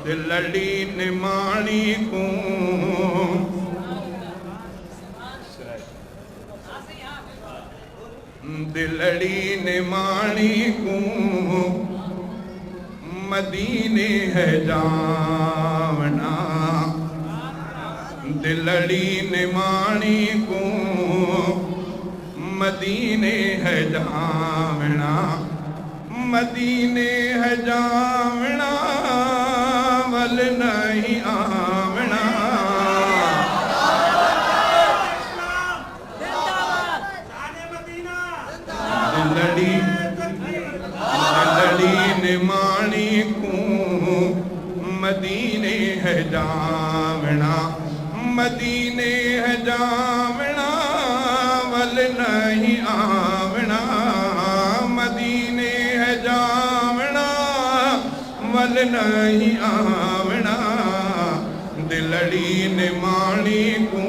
دلڑی نمانی کو دلڑی نمانی کو مدینے ہے جاونا دلڑی نمانی کو مدینے ہے جاونا مدینے ہے جاونا ول نہیں آونا دلڑی نمانی کو مدینے ہے جاونا مدینے ہے جاونا ول نہیں آونا مدینے ہے جاونا ول نہیں آونا دلڑی نمانی کو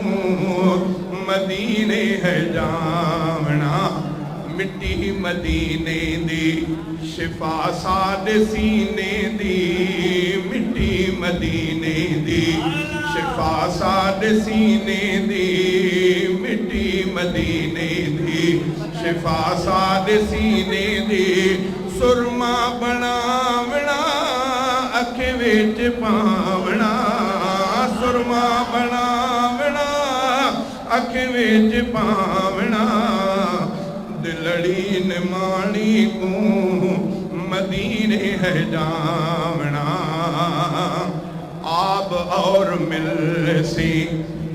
مدینے ہے جاونا مٹی مدینے دی شفا ساد سینے دی مٹی مدینے دی شفا ساد سینے دی مٹی مدینے دی شفا ساد سینے دی سرما بناونا اکھ وچ پاونا سرما بناونا اکھ وچ پاونا دلڑی نمانی کو مدینے ہے جاونا آب اور مل سی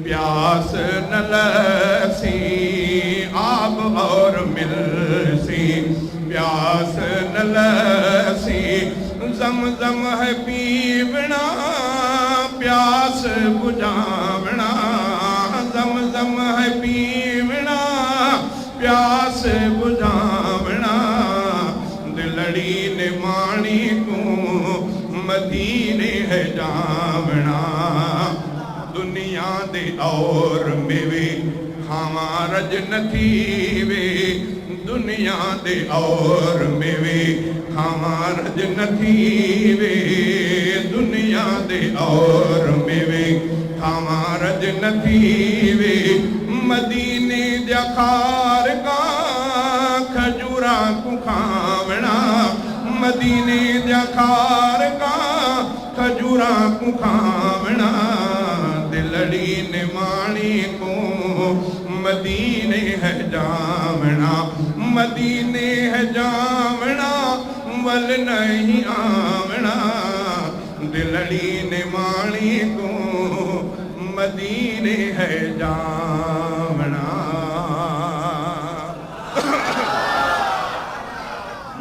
پیاس نہ لسی آب اور مل سی پیاس نہ لسی زمزم ہے پیونا پیاس بجھاونا زمزم ہے پیونا پیاس بجھاونا دلڑی نمانی کو مدینے ہے جاونا دنیا دے اور میوے کھاواں رج نہ تھیوے دنیا دے اور میوے کھاواں رج نہ تھیوے دنیا دے اور میوے کھاواں رج نہ تھیوے مدینے دیا خار کا کھجورا کو کھاونا مدینے دیا خار کا کھجورا کو کھاونا دلڑی نمانی کو مدینے ہے جاونا مدینے ہے جاونا ول نہیں آونا دلڑی نمانی کو مدینے ہے جاونا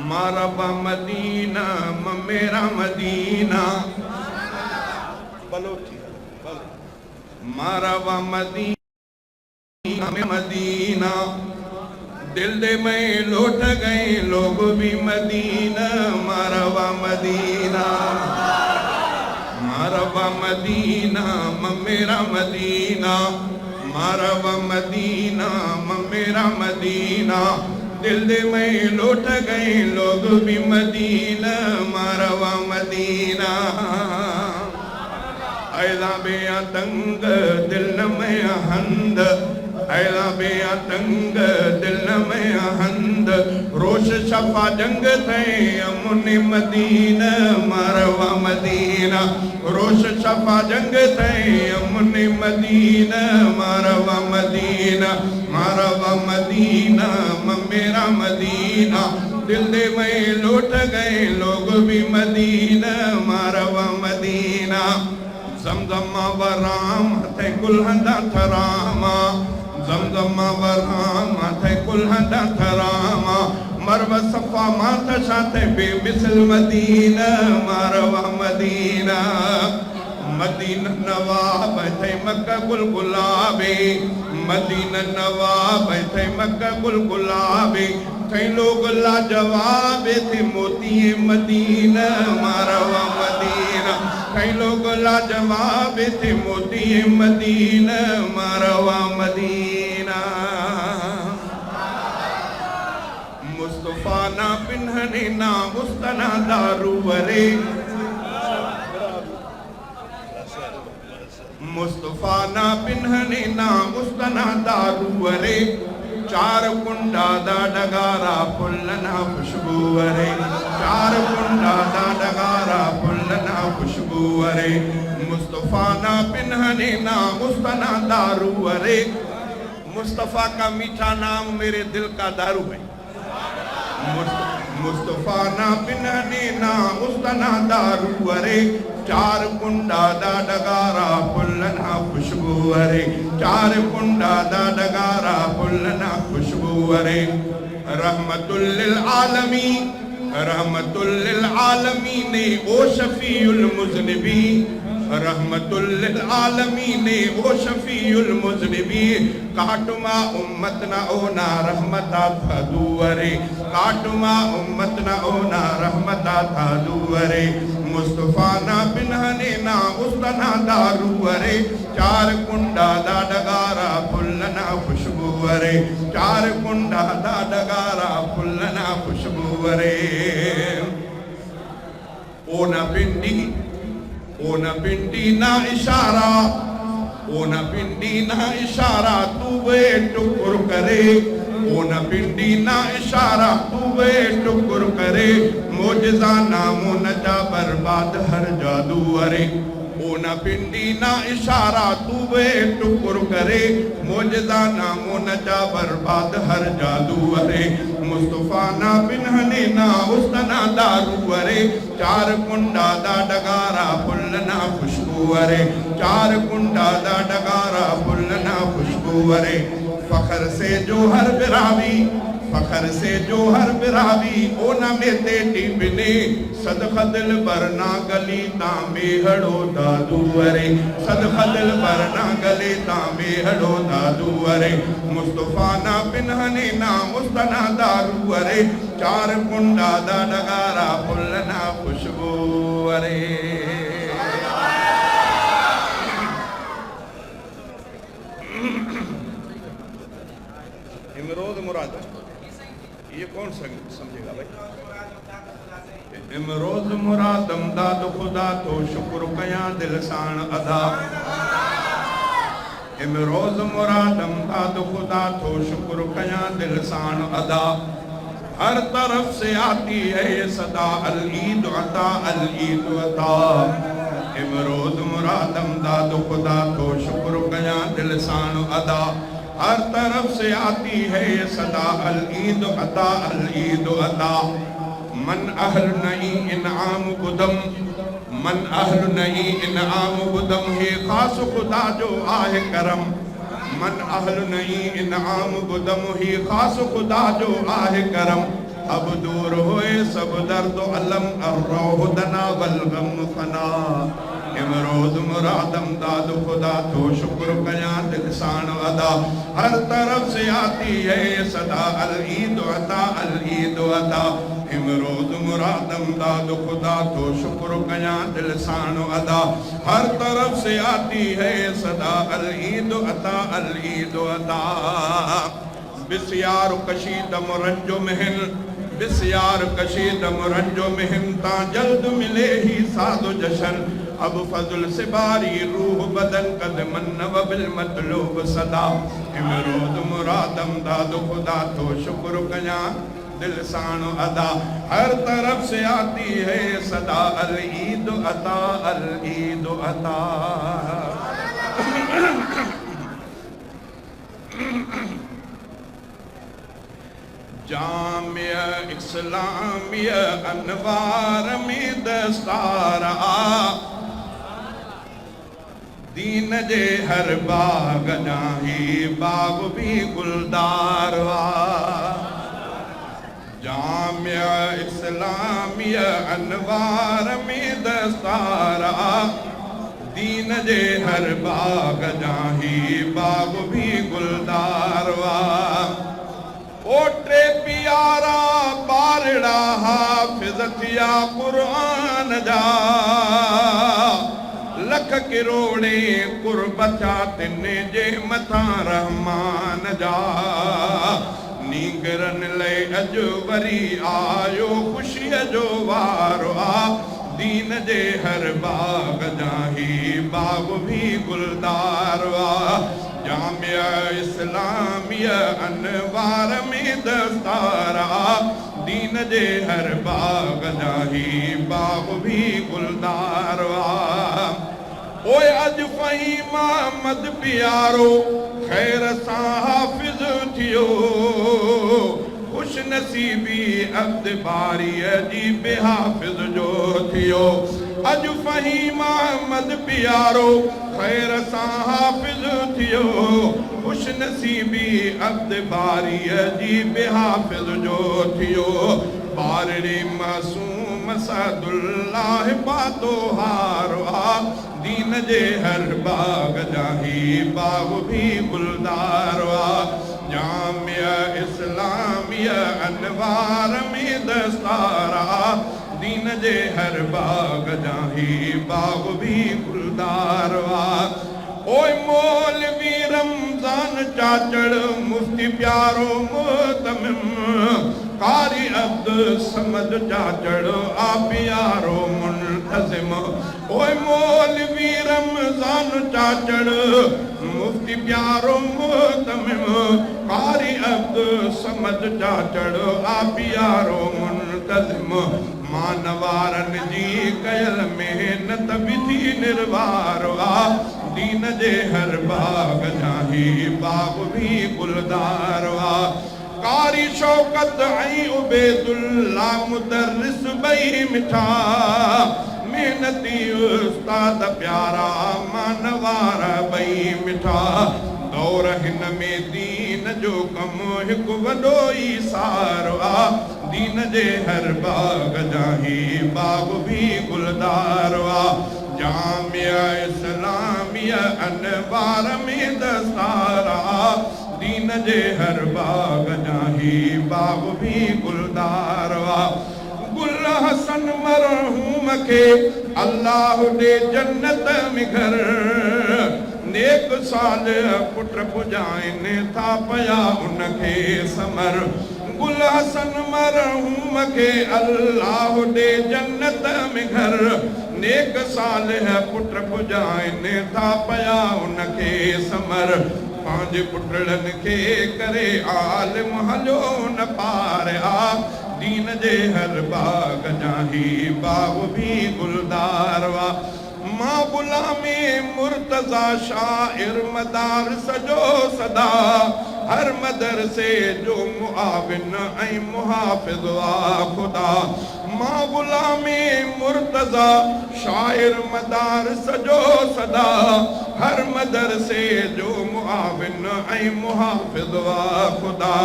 ماربا مدینہ میرا مدینہ ماربا مدینہ مدینہ دل دے میں لوٹ گئے لوگ بھی مدینہ ماربا مدینہ ماربا مدینہ میرا مدینہ ماربا مدینہ میرا مدینہ دل دے میں لوٹ گئے لوگ بھی مدینہ ماروا مدینہ ایلا بیا تنگ دل میں ہند ایلا بیا تنگ دل میں ہند روش شفا جنگ تھے امن مدینہ ماروا مدینہ روش شفا جنگ تھے امن مدینہ ماروا مدینہ ماروا مدینہ میرا مدینہ دل دے میں لوٹ گئے لوگ بھی مدینہ ماروا مدینہ زمزم ورام تھے کلہندہ تھراما زمزم ورام تھے کلہندہ تھراما مرو صفا مات شاتے بے مثل مدینہ ماروا مدینہ مدینہ نواب تھے مکہ گل گلابے مدینہ نواب تھے مکہ گل گلابے کئی لوگ لا جواب تھے موتی مدینہ ماروا مدینہ کئی لوگ لا جواب تھے موتی مدینہ ماروا مدینہ مصطفیٰ نا پنہنے نا مستنا دارو ورے मुस्तफा ना पिन्हने ना उस्तना दारू वरे चार कुंडा दा डगारा फुल्लना खुशबू वरे चार कुंडा दा डगारा फुल्लना खुशबू वरे मुस्तफा ना पिन्हने ना उस्तना दारू वरे मुस्तफा का मीठा नाम मेरे दिल का दारू है मुस्तफा ना पिन्हने ना उस्तना दारू वरे चार कुंडा दा डगारा फुल्लना खुशबू वरे चार कुंडा दा डगारा फुल्लना खुशबू वरे रहमतुल लिल आलमीन ओ शफीउल मुज़निबी रहमतुल लिल आलमीन ओ शफीउल मुज़निबी काटुमा उम्मत ना ओना रहमता था दुवरे काटुमा उम्मत ना ओना रहमता था दुवरे मुस्तफा ना पिन्हने ना उस्तना दारू वरे चार कुंडा दा डगारा फुल्लना खुशबू वरे चार कुंडा दा डगारा फुल्लना खुशबू वरे ओ ना पिंडी ना इशारा ओ न पिंडी ना इशारा तू वे टुकुर करे ओ न पिंडी ना इशारा तू वे टुकुर करे मोजज़ा नामो नजा बर्बाद हर जादू वरे ओ न पिंडी ना इशारा तू वे टुकुर करे मोजज़ा नामो नजा बर्बाद हर जादू वरे मुस्तफा ना पिन्हने ना उस्तना दारू वरे चार कुंडा दा डगारा फुल्लना खुशबू वरे चार कुंडा दा डगारा फुल्लना खुशबू वरे फखर से जो हर बिरावी ओ न में तेटी बिने सदका दिल बरना गली तांबे हड़ो दादू वरे सदका दिल बरना गली तांबे हड़ो दादू वरे मुस्तफा ना पिन्हने ना उस्तना दारू वरे चार कुंडा दा डगारा फुल्लना खुशबू वरे इमरोज मुराद ये कौन समझेगा भाई इमरोज मुरादम दाद खुदा तो शुक्र कया दिल साण अदा इमरोज मुरादम दाद खुदा तो शुक्र कया दिल साण अदा हर तरफ से आती है ये सदा अल ईद अता इमरोज मुरादम दाद खुदा तो शुक्र कया दिल साण अदा हर तरफ से आती है ये सदा अल ईद अता मन अहल नहीं इनाम बुदम मन अहल नहीं इनाम बुदम है खास खुदा जो आहे करम मन अहल नहीं इनाम बुदम है खास खुदा जो आहे करम अब दूर होए सब दर्द अलम अर्रोह दना वलगम फना इमरोज मुरादम दाद खुदा तो शुक्र कया दिल साण अदा हर तरफ से आती है सदा अल ईद अता इमरोज मुरादम दाद खुदा तो शुक्र कया दिल साण अदा हर तरफ से आती है सदा अल ईद अता बिस्यार कशीद मुरंजो महल बिस्यार कशीद मुरंजो महम ता जल्द मिले ही सादो जशन अब फजल से बारी रूह बदन कदमन व बिल मतलूब सदा इमरोज मुरादम दाद खुदा तो शुक्र कया दिल साण अदा हर तरफ से आती है सदा अल ईद अता जामिया इस्लामिया अनवार में दस्तारा दीन जे हर बाग जाही बाग भी गुलदार जामिया इस्लामिया अनवार में दस्तारा दीन जे हर बाग जाही बाग भी गुलदार ओटे प्यारा बारड़ा हाफिज़तिया कुरान जा लख किरोड़े कुर्बचा तिने जे मथा रहमान जा नींगरन ले अज वरी आयो खुशी जो वारो دین جے ہر باغ جاہی باغ بھی گلدار وا جامعہ اسلامیہ انوار میں دستارا دین جے ہر باغ جاہی باغ بھی گلدار وا اوے اج فہیم احمد پیارو خیر ساں حافظ تھیو خوش نصیبی عبد باری جی بے حافظ جو تھیو اج فہیم احمد پیارو خیر ساں حافظ تھیو خوش نصیبی عبد باری جی بے حافظ جو تھیو بارڑی معصوم سعد اللہ پاتو ہاروا دین جے ہر باغ جاہی باغ بھی گلدار وا جامعہ اسلامیہ انوار میں دستارا دین جے ہر باغ جاہی باغ بھی گلدار وا اوے مولوی رمضان چاچڑ مفتی پیارو متمم قاری عبد سمد چاچڑ آپیارو منتظم اوے مولوی رمضان چاچڑ مفتی پیارو متمم قاری عبد سمد چاچڑ آپیارو منتظم مانوارن جی کयल محنت بدھی نروار وا دین جے ہر باغ جاہی باغ بھی گلدار وا قاری شوکت عین عبید اللہ مدرس بئی مٹھا محنتی استاد پیارا مانوار بئی مٹھا دور ہن میں دین جو کم ہک وڈو ایثار وا دین جے ہر باغ جاہی باغ بھی گلدار وا جامعہ اسلامیہ انوار میں دستارا دین جے ہر باغ جاہی باغ بھی گلدار وا گل حسن مرحوم کے اللہ دے جنت میں گھر نیک سال پٹر پجائن تھا پیا ان کے سمر گل حسن مرحوم کے اللہ دے جنت میں گھر نیک سال پٹر پجائن تھا پیا ان کے سمر پانچ پٹرن کے کرے عالم ہلو نہ پاریا دین جے ہر باغ جاہی باغ بھی گلدار وا ماں غلامی مرتضی شاعر مدار سجو صدا ہر مدرسے جو معاون اے محافظ وا خدا ماں غلامی مرتضی شاعر مدار سجو صدا ہر مدرسے جو معاون اے محافظ وا خدا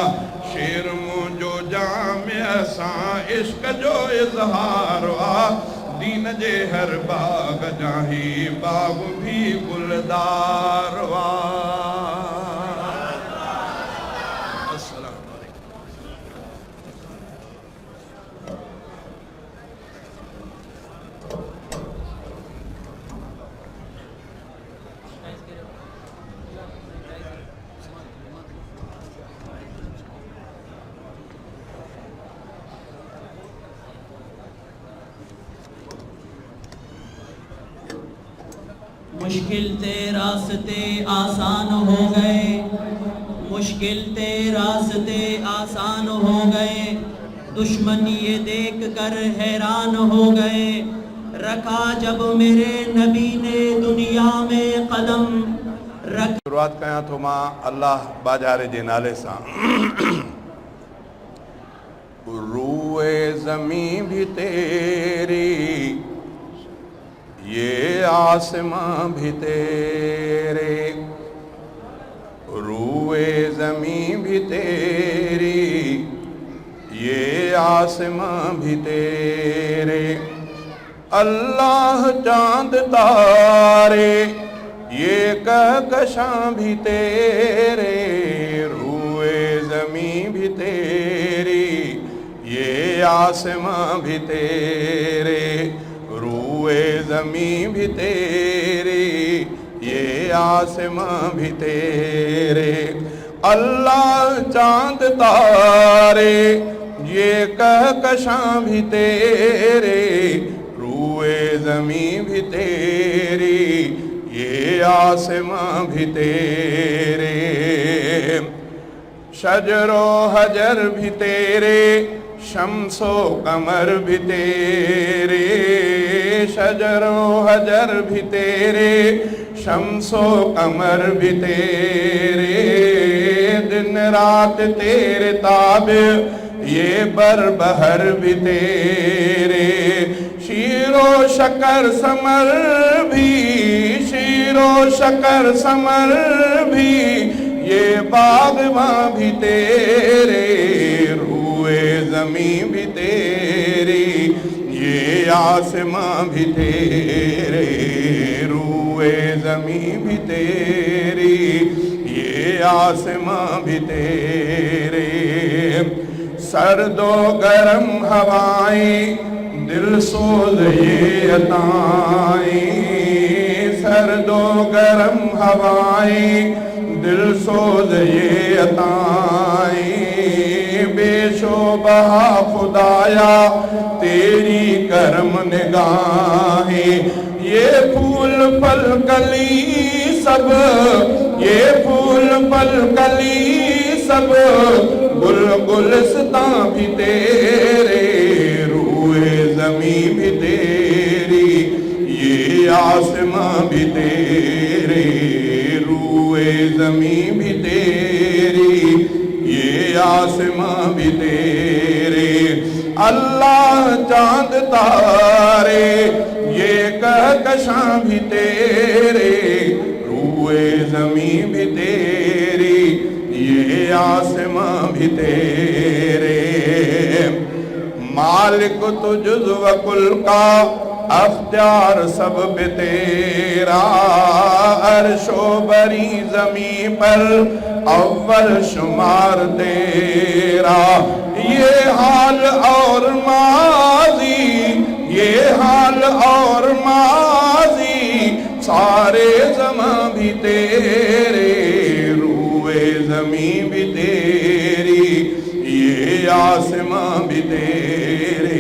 شیر مجھو جامع ساں عشق جو اظہار وا دین جے ہر باغ جاہی باغ بھی گلدار وا السلام علیکم مشکل تے راستے آسان ہو گئے مشکل تے راستے آسان ہو گئے دشمن یہ دیکھ کر حیران ہو گئے رکھا جب میرے نبی نے دنیا میں قدم شروعات کیا تو ماں اللہ باجارے جے نالے ساں روئے زمین بھی تیری یہ آسماں بھی تیرے روئے زمین بھی تیری یہ آسماں بھی تیرے اللہ چاند تارے یہ کہکشاں بھی تیرے روئے زمین بھی تیری یہ آسماں بھی تیرے روئے زمین بھی تیری یہ آسماں بھی تیرے اللہ چاند تارے یہ کہکشاں بھی تیرے روئے روئے زمین بھی تیری یہ آسمان بھی تیرے شجر و حجر بھی تیرے شمس و قمر بھی تیرے شجر و حجر بھی تیرے شمس و قمر بھی تیرے دن رات تیرے تابع یہ بر بہر بھی تیرے شیر و شکر ثمر بھی شیر و شکر ثمر بھی یہ باغباں بھی تیرے روئے زمین بھی تیری یہ آسمان بھی تیرے روئے زمین بھی تیری یہ آسمان بھی تیرے سرد و گرم ہوائیں دل سوز یہ عطائیں سرد و گرم ہوائیں دل سوز یہ عطائیں بے شو بہا خدایا تیری کرم نگاہیں یہ پھول پھل کلی سب یہ پھول پھل کلی سب گل گلستان بھی تیرے روئے زمین بھی تیری یہ آسمان بھی تیرے روئے زمین بھی تیری یہ آسمان بھی تیرے اللہ چاند تارے یہ کہکشاں بھی تیرے روئے زمین بھی تیری یہ آسمان بھی تیرے مالک تو جزو کل کا اختیار سب بھی تیرا عرش و بری زمین پر اول شمار تیرا یہ حال اور ماضی یہ حال اور ماضی سارے زمان بھی تیرے روئے زمین بھی تیری یہ آسمان بھی تیرے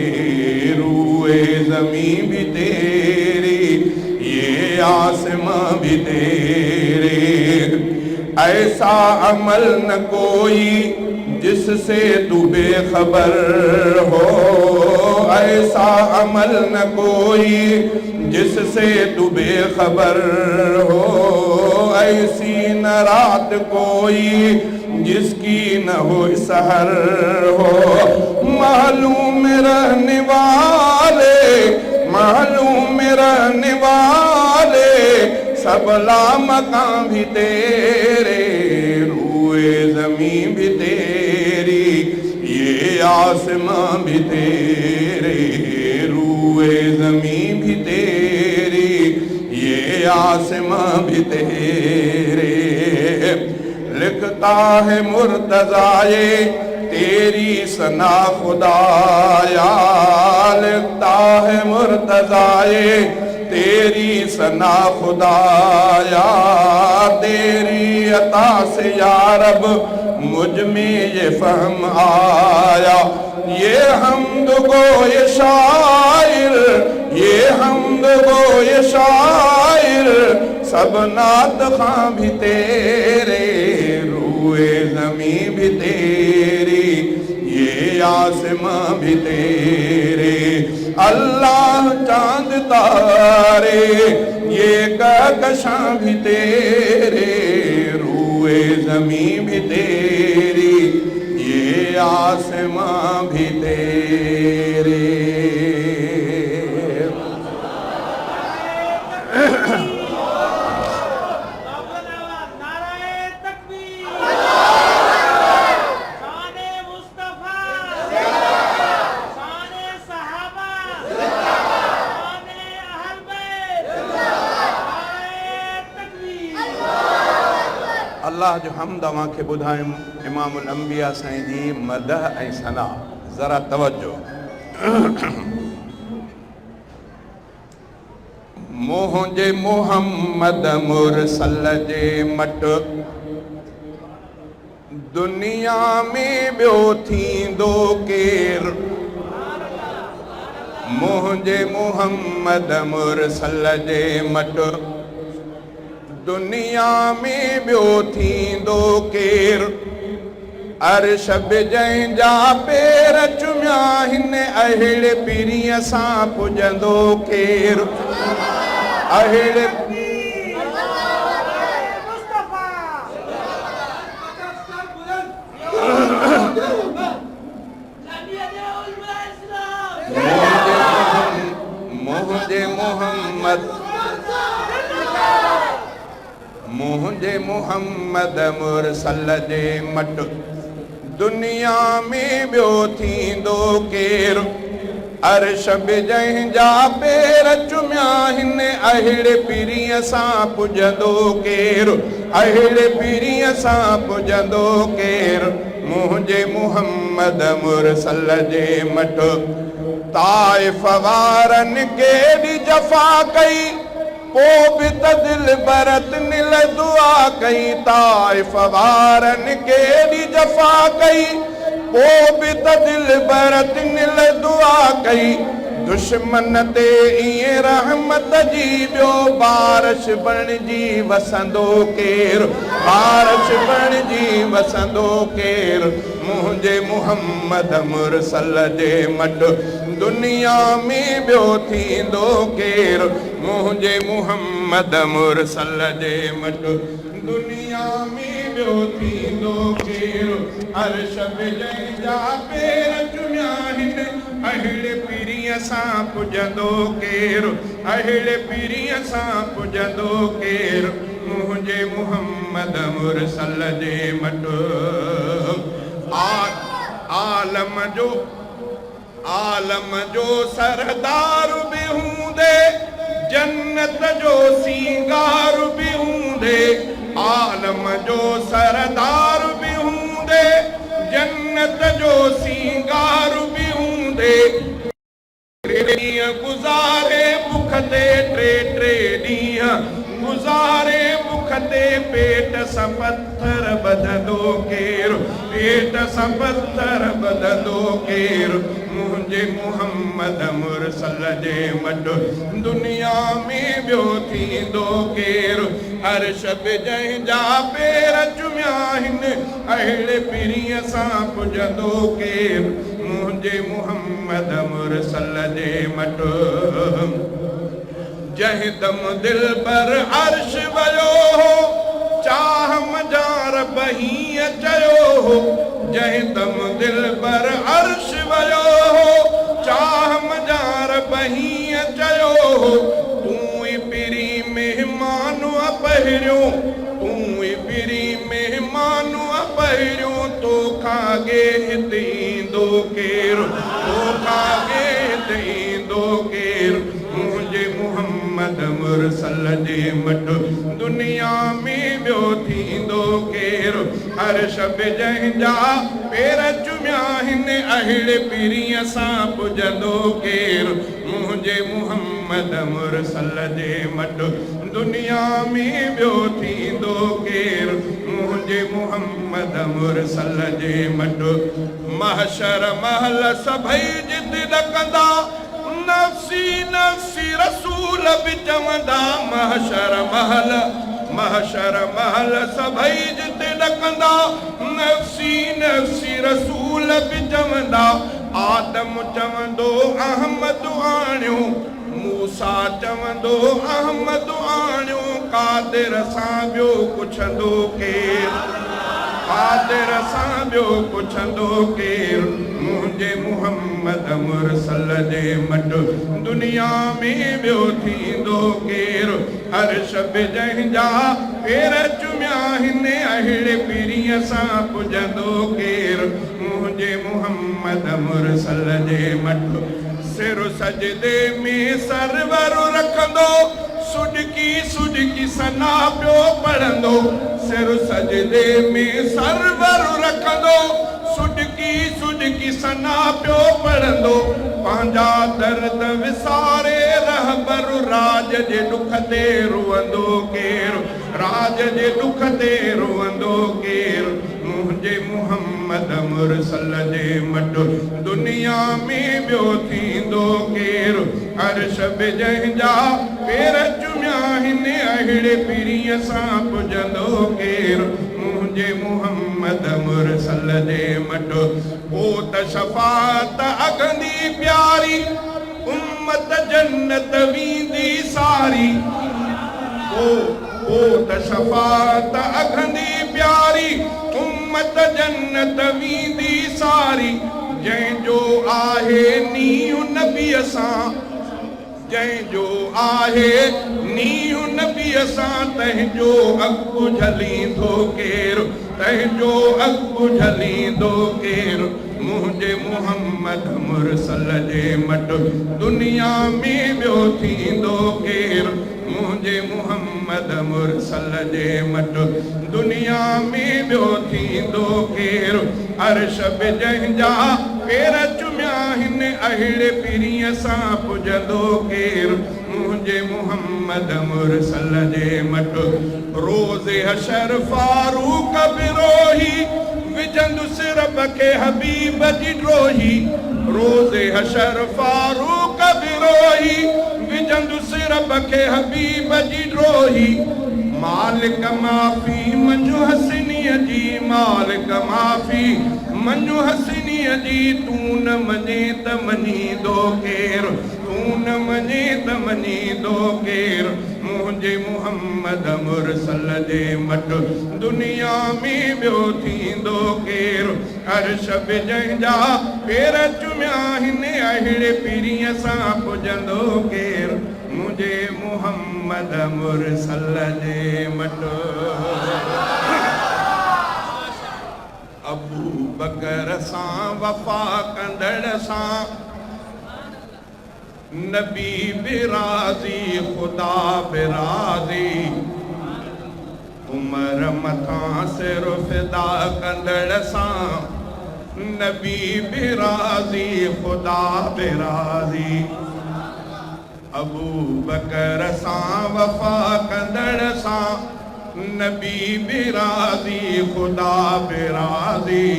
روئے زمین بھی تیری یہ آسمان بھی تیرے ایسا عمل نہ کوئی جس سے تو بے خبر ہو ایسا عمل نہ کوئی جس سے تو بے خبر ہو ایسی نہ رات کوئی جس کی نہ ہو سحر ہو معلوم رہنے والے معلوم رہنے والے سب لامکاں بھی تیرے روئے زمین بھی تیری یہ آسمان بھی تیرے روئے زمین بھی تیری یہ آسمان بھی تیرے لکھتا ہے مرتضی تیری ثنا خدایا لکھتا ہے مرتضی تیری ثنا خدایا تیری عطا سے یا رب مجھ میں یہ فہم آیا یہ حمد گو یہ شاعر یہ حمد گو یہ شاعر سب نعت خواں بھی تیرے روئے زمین بھی تیری یہ آسمان بھی تیرے اللہ چاند تارے یہ کہکشاں بھی تیرے روئے زمین بھی تیری یہ آسمان بھی تیرے اللہ جو حمد وہاں کے بدھائیں امام الانبیاء سائیں جی مدح اے ثنا ذرا توجہ مجھے محمد مرسل جے مٹ دنیا میں بیو تھیندو کیر मुझे मुहम्मद मुरसल जे मट दुनिया में बियो थींदो केर अर्श बि जंहिंजा पेर चुमिया हिन अहिड़े पीरीअ सां पुॼंदो केर अहिड़े मुझे मुहम्मद मुरसल जे मट दुनिया में बियो थींदो केर अर्श बि जंहिंजा पेर चुमिया हिन अहिड़े पीरीअ सां पुॼंदो केर अहिड़े पीरीअ सां पुॼंदो केर मुझे मुहम्मद मुरसल जे मट ताइफ़ वारनि केॾी जफ़ा कई पोइ बि त दिलि बरत निल दुआ कई ताइफ़ वारनि केॾी जफ़ा कई पोइ बि त दिलि बरत निल दुआ कई दुश्मन ते ईअं रहमत जी ॿियो बारिश बणिजी वसंदो केर बारिश बणिजी वसंदो केर मुझे मुहम्मद मुरसल जे मट दुनिया में बियो थींदो केर मुझे मुहम्मद मुरसल जे मट दुनिया में बियो थींदो केर अर्श बि जंहिंजा पेर चुमिया हिन अहिड़े पीरीअ सां पुॼंदो केर अहिड़े पीरीअ सां पुॼंदो केर मुझे मुहम्मद मुरसल जे मट आलम जो सरदार बि हूंदे जन्नत जो सींगार बि हूंदे आलम जो सरदार बि हूंदे जन्नत जो सींगार बि हूंदे ॾींहं गुज़ारे बुख ते टे ॾींहं गुज़ारे बुख ते पेट सां पत्थर ॿधंदो केर पेट सां पत्थर ॿधंदो केर मुझे मुहम्मद मुरसल जे मट दुनिया में बियो थींदो केर अर्श बि जंहिंजा पेर चुमिया हिन अहिड़े पीरीअ सां पुॼंदो केर मुझे मुहम्मद मुरसल जे मट जंहिं दम दिल पर अर्श वयो हो चाह मजार बहीअ चयो हो जंहिं दम दिल पर अर्श वयो हो चाह मजार बहीअ चयो हो तूं ई पिरी महिमान पहिरियों तूं ई पिरी महिमान पहिरियों तोखां अॻे हिते ईंदो केर तोखां अॻे हिते ईंदो केर मुझे मुहम्मद मुरसल जे मट दुनिया में बियो थींदो केर अर्श बि जंहिंजा पेर चुमिया हिन अहिड़े पीरीअ सां पुॼंदो केर मुझे मुहम्मद मुरसल जे मट दुनिया में बियो थींदो केर मुझे मुहम्मद मुरसल जे मट महशर महल सभई जिद ॾकंदा नफ़्सी नफ़्सी रसूल बि चवंदा महशर महल सभई जिद ॾकंदा नफ़्सी नफ़्सी रसूल बि चवंदा आदम चवंदो अहमद आणियो मूसा चवंदो अहमद आणियो कादिर सां ॿियो पुछंदो केर कादिर सां ॿियो पुछंदो केर मुझे मुहम्मद मुरसल जे मट दुनिया में बियो थींदो केर अर्श बि जंहिंजा पेर चुमिया हिन अहिड़े पीरीअ सां पुॼंदो केर मुझे मुहम्मद मुरसल जे मट सिर सजदे में सरवर रखंदो सुडकी सना पियो पढ़ंदो सिर सजदे में सरवर रखंदो सुडकी सना पियो पढ़ंदो पंहिंजा दर्द विसारे रहबर राज जे दुख ते रोअंदो केर राज जे दुख ते रोअंदो केर मुझे मुहम्मद मुरसल जे मटो दुनिया में बियो थींदो केरु अर्श बि जंहिंजा पेर चुमिया हिन अहिड़े पीरीअ सां पुॼंदो केरु मुझे मुहम्मद मुरसल जे मटो ओ त शफ़ाअत अगंदी प्यारी उम्मत जन्नत वींदी सारी ओ त शफ़ाअत अगंदी प्यारी उम्मत जन्नत वींदी सारी जंहिंजो आहे नीउ नबीअ सां जंहिंजो आहे नीउ नबीअ सां तंहिंजो अॻु झलींदो केरु तंहिंजो अॻु झलींदो केरु मुझे मुहम्मद मुरसल जे मटो दुनिया में बियो थींदो केरु मुझे मुहम्मद मुरसल जे मटो दुनिया में बियो थींदो केरु अर्श बि जंहिंजा पेर चुमिया हिन अहिड़े पीरीअ सां पुॼंदो केरु मुझे मुहम्मद मुरसल जे मटो रोज़े हशर फारूक बिरोही विझंदुसि रब खे हबीब जी ड्रोही रोज़े हशर फारूक बिरोही विझंदुसि रब खे हबीब जी ड्रोही मालिक माफ़ी मंजू हसनीअ जी मालिक माफ़ी मंजू हसनीअ जी तूं न मञे त मञींदो केरु तूं न मञे त मञींदो केरु मुझे मुहम्मद मुरसल जे मटो दुनिया में बियो थींदो केरु अर्श बि जंहिंजा पेर चुमिया हिन अहिड़े पीरीअ सां पुॼंदो केरु मुझे मुहम्मद मुरसल जे मटो अबू बकर सां वफ़ा कंदड़ सां नबी बि राज़ी खुदा बि राज़ी उमर मथां सिर फिदा कंदड़ सां नबी बि राज़ी खुदा बि राज़ी अबू बकर सां वफ़ा कंदड़ सां नबी बि राज़ी खुदा बि राज़ी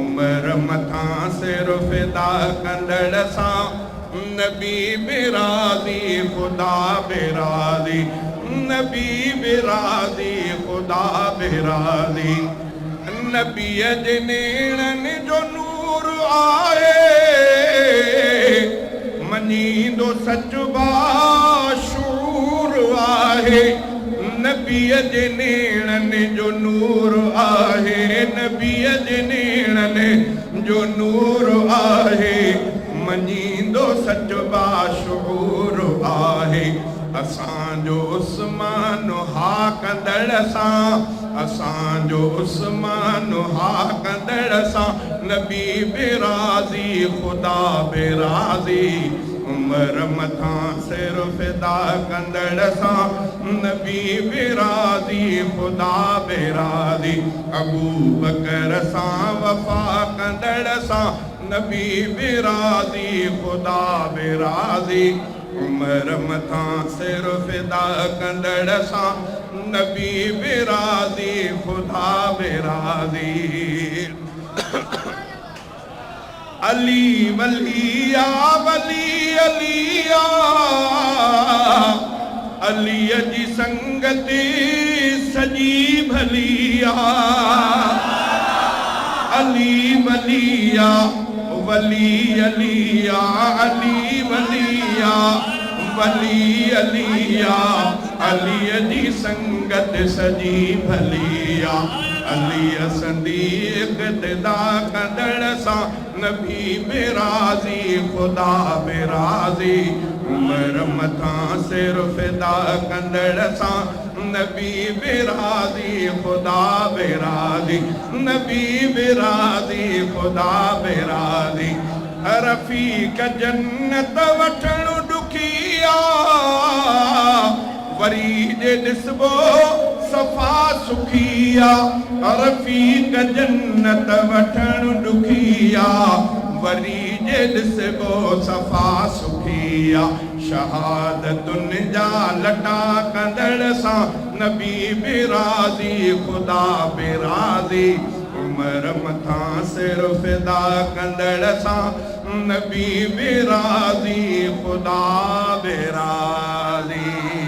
उमर मथां सिर फिदा कंदड़ सां नबी बि राज़ी खुदा बि राज़ी नबी बि राज़ी खुदा बि राज़ी नबीअ जे नेणनि जो नूर आहे मञींदो सच बाशूर आहे नबीअ जे नेणनि जो नूर आहे नबीअ जे नेणनि जो नूर आहे मञींदो सच बाशूर आहे असांजो उस्मान हा कंदड़ सां असांजो उस्मान हा कंदड़ सां नबी बि राज़ी खुदा बि राज़ी उमर मथां सिर फिदा कंदड़ सां नबी बि राज़ी खुदा बि राज़ी अबू बकर सां वफ़ा कंदड़ सां नबी बि राज़ी खुदा बि राज़ी उमर मथां सिर फिदा कंदड़ सां नबी बि राज़ी खुदा बि राज़ी अली वलिया वली अलिया अलीअ जी संगति सजी भलिया अली वलिया वली अलिया अली वलिया वली अलिया अलीअ जी संगत सजी भलिया अलीअ संदी इक़्तिदा कंदड़ सां नबी बि राज़ी खुदा बि राज़ी उमर मथां सिर फिदा कंदड़ सां नबी बि राज़ी खुदा बि राज़ी नबी बि राज़ी खुदा बि राज़ी रफ़ीक जन्नत वठणु ॾुखिया वरी जे ॾिसबो सफ़ा सुखिया रफ़ीक जन्नत वठणु ॾुखिया वरी जे ॾिसबो सफ़ा सुखिया शहादतुनि जा लटा कंदड़ सां नबी बि राज़ी खुदा बि राज़ी उमर मथां सिर फिदा कंदड़ सां नबी बेराज़ी खुदा बेराज़ी